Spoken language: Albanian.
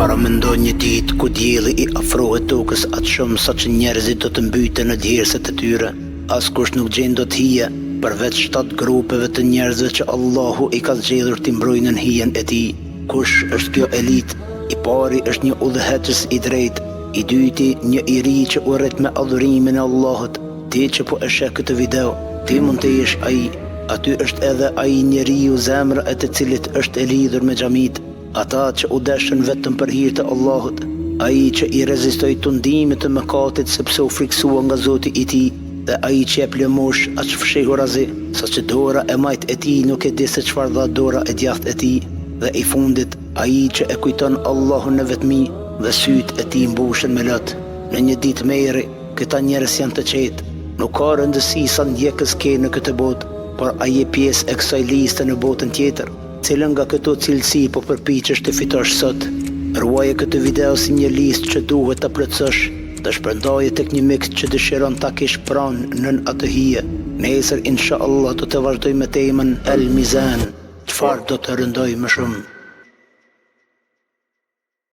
Para mendoj një ditë ku dielli i afrohet tokës atë shumë sa që njerëzit do të mbyten në djerset e tyre. Askush nuk gjen do të hije, përveç 7 grupeve të njerëzve që Allahu i ka zgjedhur t'i mbrojnë në hijen e tij. Kush është kjo elitë? I pari është një udhëheqës i drejtë, i dyti një i ri që urret me adhurimin e Allahut. Ti që po e sheh këtë video, ti mund të jesh ai. Aty është edhe ai njeriu zemra e të cilit është e lidhur me xhamit. Ata që u deshën vetëm për hir të Allahut, ai që i rezistoi tundimit të mëkatit sepse u friksua nga Zoti i tij, dhe ai që jep lëmosh aq fshehur azi, saqë dora e majt e tij nuk e di se çfarë dha dora e djathtë e tij, dhe i fundit ai që e kujton Allahun në vetmi dhe syt e tij mbushen me lot. Në një ditë merri, këta njerëz janë të qetë, nuk ka rëndësi sa ndjekës ke në këtë botë, por ai je pjesë e kësaj liste në botën tjetër. Cilën nga këto cilësi po përpiqesh të fitosh sot? Ruaje këtë video si një listë që duhet ta plotësosh, të shpërndaje tek një miks që dëshiron ta kesh pranë nën atë hije. Nesër inshallah do të vazhdoj me temën El Mizan. Çfarë do të rëndoj më shumë?